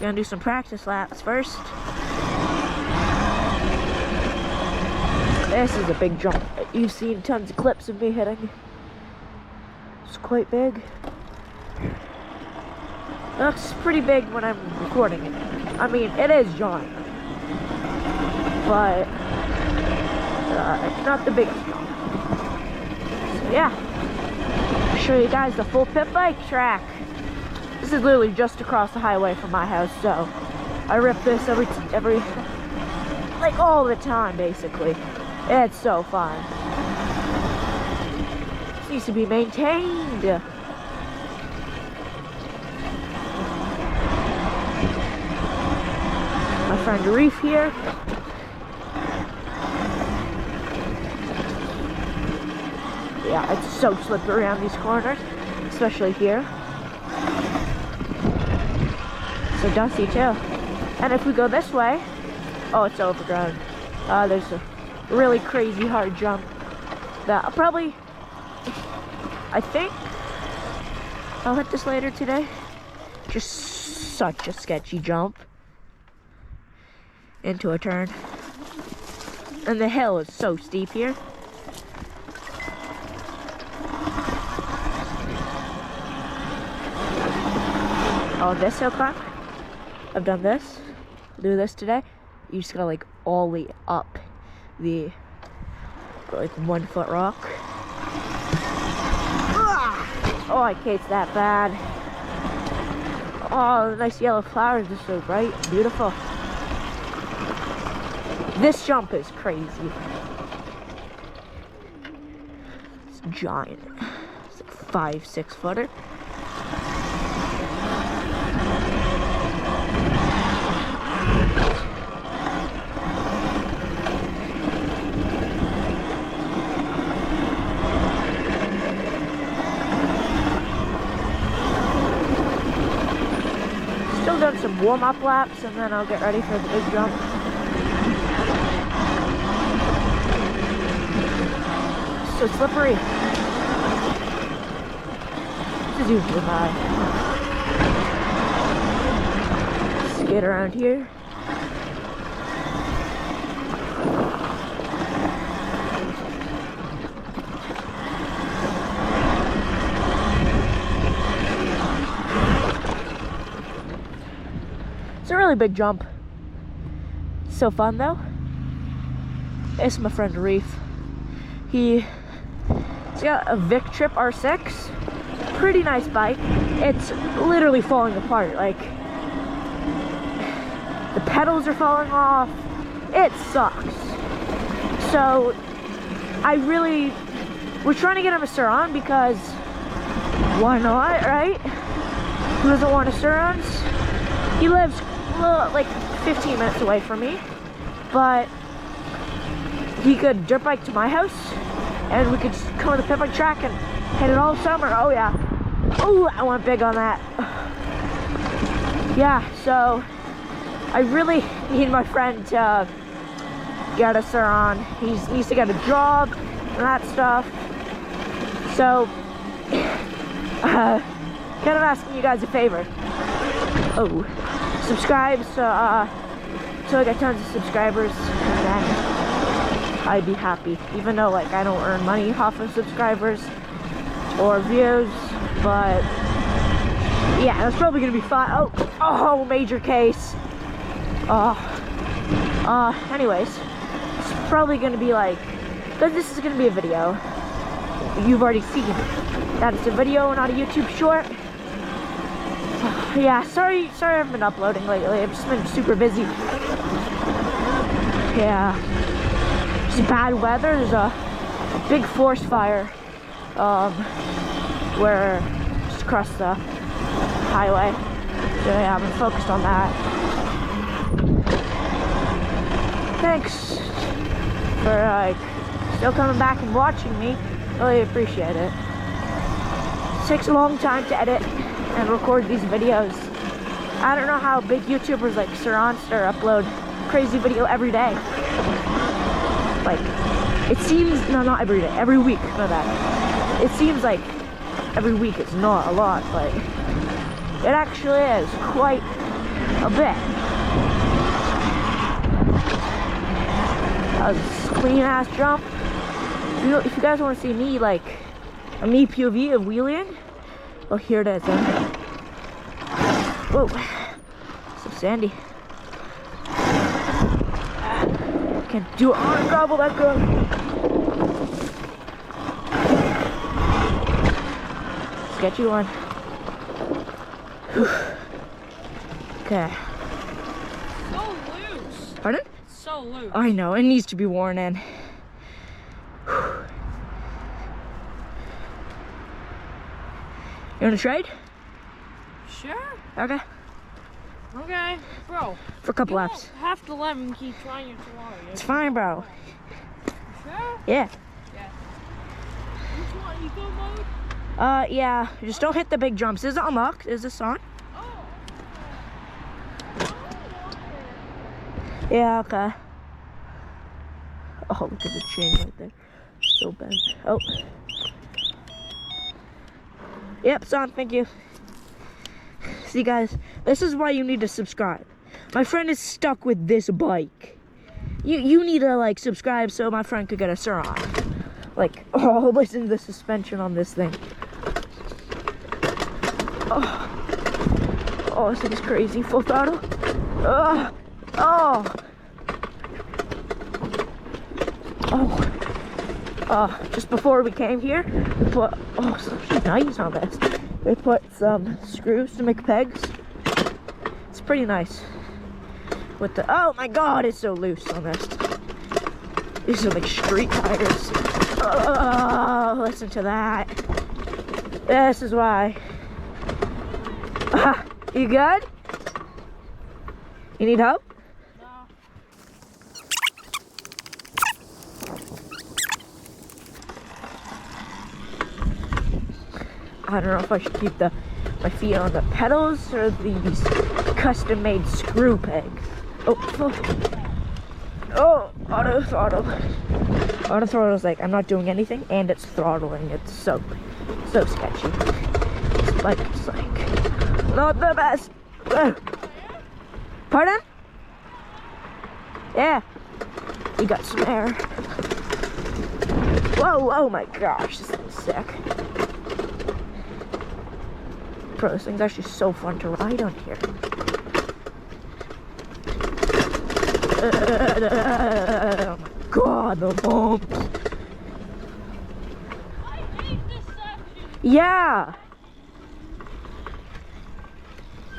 Gonna do some practice laps first. This is a big jump. You've seen tons of clips of me hitting. It's quite big. Looks pretty big when I'm recording it. I mean, it is giant, but not the biggest jump. So yeah, I'll show you guys the full pit bike track. This is literally just across the highway from my house, so I rip this every like all the time, basically. It's so fun. This needs to be maintained. My friend Reef here. Yeah, it's so slippery around these corners, especially here. So dusty too. And if we go this way, oh, it's overgrown. There's a really crazy hard jump that I'll probably, I think I'll hit this later today. Just such a sketchy jump into a turn. And the hill is so steep here. Oh, this hill climb. I've done this. I'll do this today. You just gotta like ollie up the like 1 foot rock. Oh, I hate that bad. Oh, the nice yellow flowers are so bright and beautiful. This jump is crazy. It's giant. It's like 5-6 footer. Still done some warm-up laps and then I'll get ready for the big jump. So slippery. This is usually my skate around here. It's a really big jump. So fun though. It's my friend Reef. He's got a Vic Trip R6. Pretty nice bike. It's literally falling apart. Like, the pedals are falling off. It sucks. So, we're trying to get him a Sur-On because why not, right? Who doesn't want a Sur-Ons? He lives like 15 minutes away from me, but he could dirt bike to my house and we could just come on the pit bike track and hit it all summer. Oh yeah. Oh, I went big on that. Yeah, so I really need my friend to get a Sur-On. He needs to get a job and that stuff. So, kind of asking you guys a favor. Oh, subscribe so I get tons of subscribers and then I'd be happy, even though like I don't earn money off of subscribers or views, but yeah, that's probably gonna be fun. Oh, major case. Anyways, it's probably gonna be like, because this is gonna be a video. You've already seen that it's a video, not a YouTube short. Yeah, sorry I haven't been uploading lately. I've just been super busy. Yeah. Bad weather. There's a big forest fire where just across the highway. So yeah, I've been focused on that. Thanks for like still coming back and watching me. Really appreciate it. It takes a long time to edit and record these videos. I don't know how big YouTubers like Sur-Onster upload crazy video every day. Like, it seems, no, not every day, every week, not that. It seems like every week it's not a lot, but it actually is quite a bit. That was a clean ass jump. If you guys want to see me like a me POV of wheeling, oh, here it is. Whoa, so sandy. Can't do it on gravel that good. Sketchy one. Okay. So loose. Pardon? It's so loose. I know, it needs to be worn in. You wanna trade? Sure. Okay. Okay, bro. For a couple You laps. don't have to let him keep trying your tomorrow. It's fine, bro. Sure? Yeah. Yeah. Which one? Eco mode? Yeah. Just don't hit the big jumps. Is it unlocked? Is this on? Oh. Yeah, okay. Oh, look at the chain right there. So bad. Oh. Yep, it's on. Thank you. See, guys, this is why you need to subscribe. My friend is stuck with this bike. You need to, like, subscribe so my friend could get a Sur-on. Like, oh, listen to the suspension on this thing. Oh, this thing is crazy. Full throttle. Just before we came here, we put, some nice on this. We put some screws to make pegs. It's pretty nice. With the, oh my god, it's so loose on this. These are like street tires. Oh, listen to that. This is why. You good? You need help? No. I don't know if I should keep my feet on the pedals or these custom-made screw pegs. Oh, auto throttle. Auto throttle is like, I'm not doing anything, and it's throttling. It's so sketchy. It's like not the best. Pardon? Yeah. We got some air. Whoa, oh my gosh, this thing's sick. Bro, this thing's actually so fun to ride on here. Oh my god, the bumps. I hate this section. Yeah.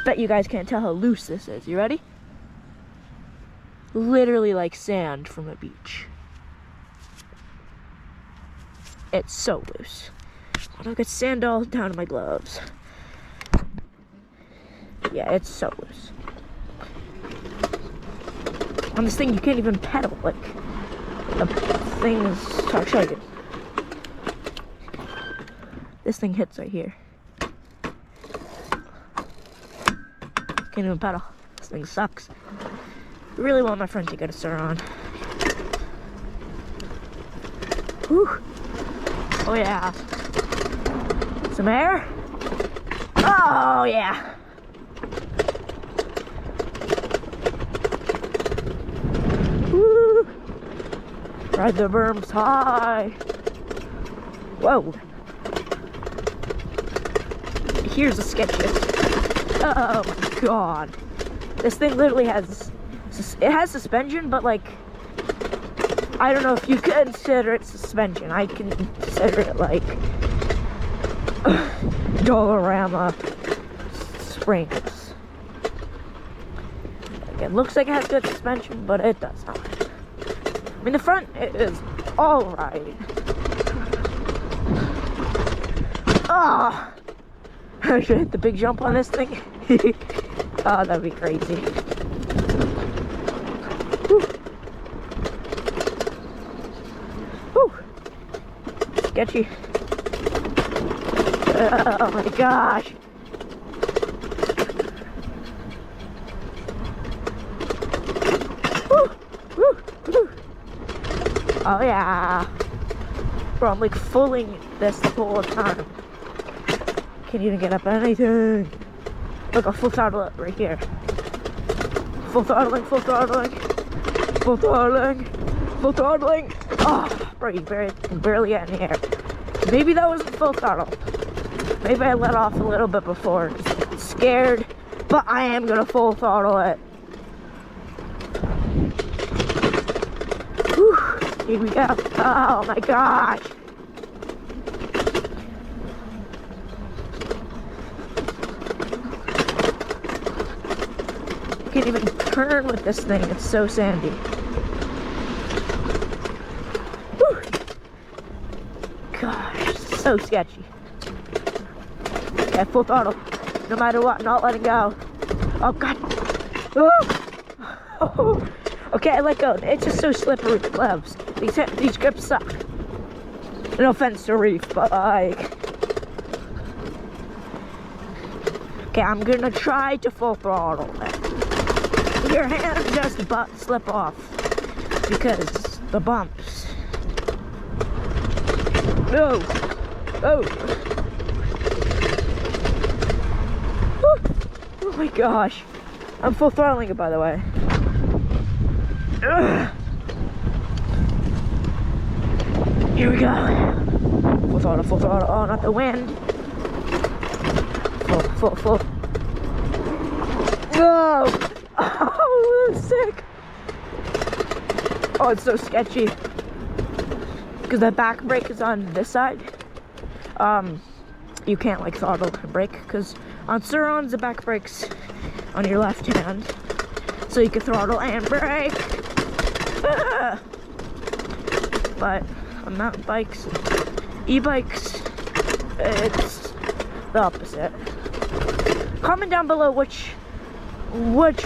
Bet you guys can't tell how loose this is. You ready? Literally like sand from a beach. It's so loose. I'll get sand all down to my gloves. Yeah, it's so loose. On this thing, you can't even pedal. Like, the thing is, I'll show you. This thing hits right here. Can't even pedal. This thing sucks. I really want my friend to get a Sur-on. Whew. Oh yeah. Some air. Oh yeah. Woo. Ride the berms high. Whoa. Here's the sketchiest. Oh my god. This thing literally has, it has suspension, but like, I don't know if you consider it suspension. I can consider it like Dollarama springs. Like, it looks like it has good suspension, but it does not. I mean, the front is alright. Ah! I should hit the big jump on this thing. Oh, that'd be crazy. Whew. Whew. Sketchy. Oh my gosh. Whew. Whew. Whew. Oh yeah. Bro, I'm like fooling this the whole time. Can't even get up anything. Look, a full throttle up right here. Full throttling, full throttling, full throttling, full throttling. Oh, bro, you barely get in the air. Maybe that wasn't full throttle. Maybe I let off a little bit before. Scared, but I am gonna full throttle it. Whew, here we go. Oh my gosh. Can't even turn with this thing, it's so sandy. Whew. Gosh, so sketchy. Okay, full throttle. No matter what, not letting go. Oh god. Oh. Okay, I let go. It's just so slippery with gloves. These grips suck. No offense to Reef, but like. Okay, I'm gonna try to full throttle it. Your hand just slip off because the bumps. No. Oh. Oh my gosh. I'm full throttling it, by the way. Ugh. Here we go. Full throttle, full throttle. Oh, not the wind. Full. No. Oh, that's sick. Oh, it's so sketchy. Because the back brake is on this side. You can't like throttle and brake because on Surons the back brake's on your left hand. So you can throttle and brake. But on mountain bikes, e-bikes, it's the opposite. Comment down below which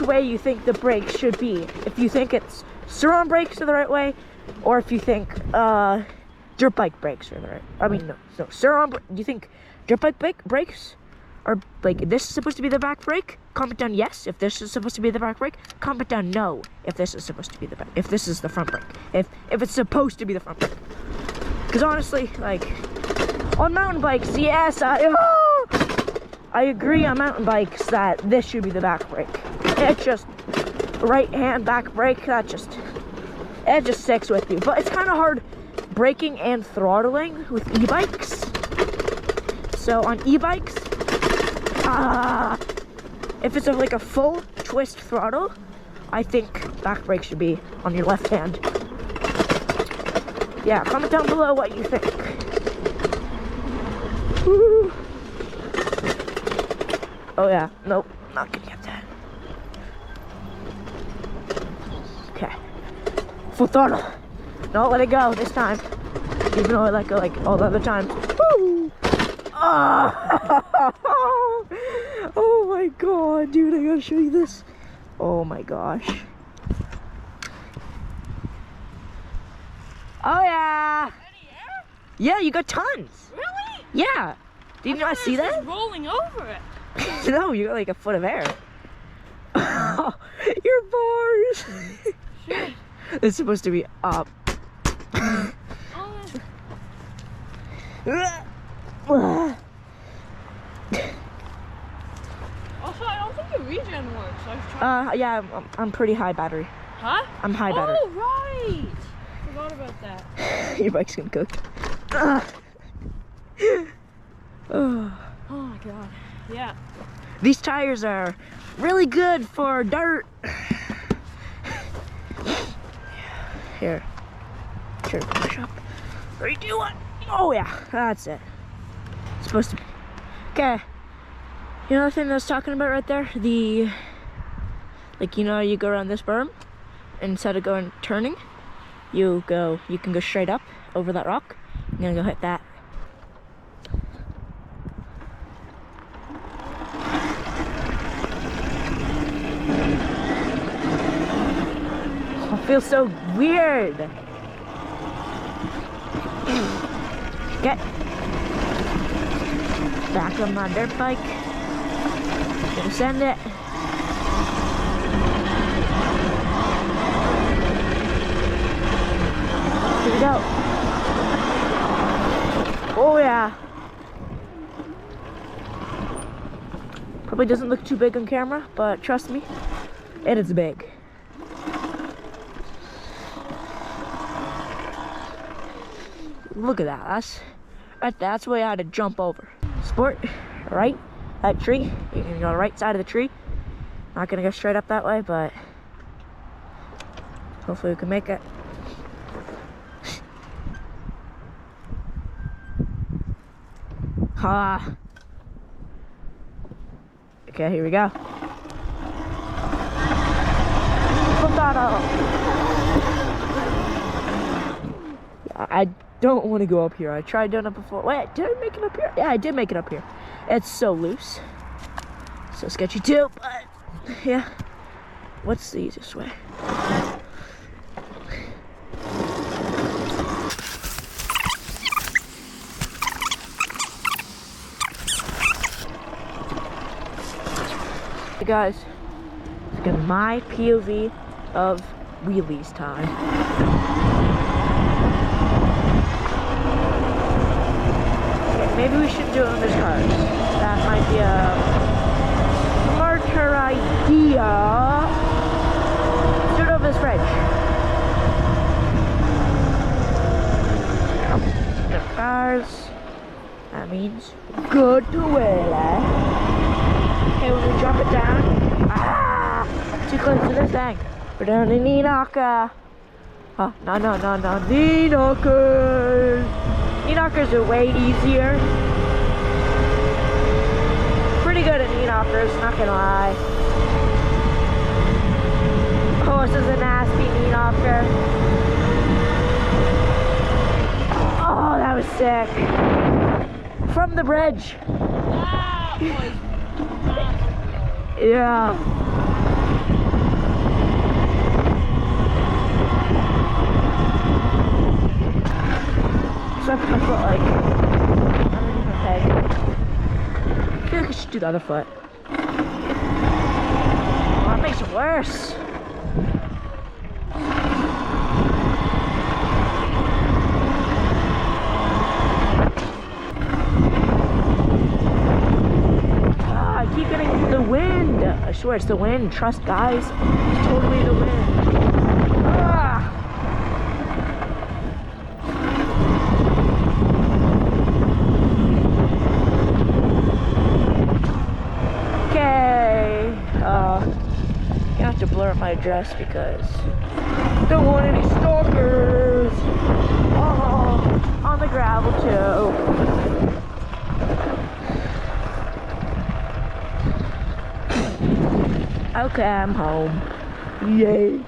way you think the brakes should be. If you think it's Suron brakes are the right way, or if you think dirt bike brakes are the right. I mean, no, Suron. Do you think dirt bike brakes are like this is supposed to be the back brake? Comment down yes if this is supposed to be the back brake. Comment down no if this is supposed to be the back. If this is the front brake. If it's supposed to be the front brake. Because honestly, like on mountain bikes, yes, I agree on mountain bikes that this should be the back brake. It's just right hand back brake. It just sticks with you. But it's kind of hard braking and throttling with e-bikes. So on e-bikes, if it's like a full twist throttle, I think back brake should be on your left hand. Yeah, comment down below what you think. Woo. Oh yeah, nope, not gonna get that. Okay, full throttle. Don't let it go this time, even though I let go like all the other times. Woo. Oh. Oh my god, dude, I gotta show you this. Oh my gosh. Oh yeah. Any air? Yeah, you got tons. Really? Yeah. Did you not see that? Rolling over it. No, you got like a foot of air. Your bars. Shit. It's supposed to be up. Also, I don't think the regen works. I was trying. Yeah, I'm pretty high battery. Huh? I'm high battery. Oh, right. Forgot about that. Your bike's gonna cook. Oh my god. Yeah. These tires are really good for dirt. Here. Sure, push up. 3, 2, 1. Oh yeah, that's it. It's supposed to be. Okay. You know the thing I was talking about right there? The, like, you know, you go around this berm, and instead of going turning, you can go straight up over that rock. I'm gonna go hit that. Oh, it feels so weird. Get back on my dirt bike. Gonna send it. Here we go. Oh yeah. Probably doesn't look too big on camera, but trust me, And it's big. Look at that. That's where I had to jump over. Sport, right? That tree. You're gonna go on the right side of the tree. Not gonna go straight up that way, but hopefully we can make it. Ah. Okay, here we go. I don't want to go up here. I tried doing it before. Wait, did I make it up here? Yeah, I did make it up here. It's so loose. So sketchy too, but yeah. What's the easiest way? Hey guys, look at my POV of wheelies time. Okay, maybe we should do it on this cars. That might be a smarter idea. Let's do it over this bridge. The cars. That means go to wheelie. Okay, when we drop it down, too close to this thing. We're down in knee knocker. Oh, no, knee knockers. Knee knockers are way easier. Pretty good at knee knockers, not gonna lie. Oh, this is a nasty knee knocker. Oh, that was sick. From the bridge. Yeah. So I put my foot like underneath my peg. I feel like I should do the other foot. Oh, that makes it worse. I keep getting the wind. I swear it's the wind. Trust, guys. It's totally the wind. Ah. Okay. You have to blur up my dress because I don't want any stalkers. Oh, on the gravel too. Okay, I'm home. Yay.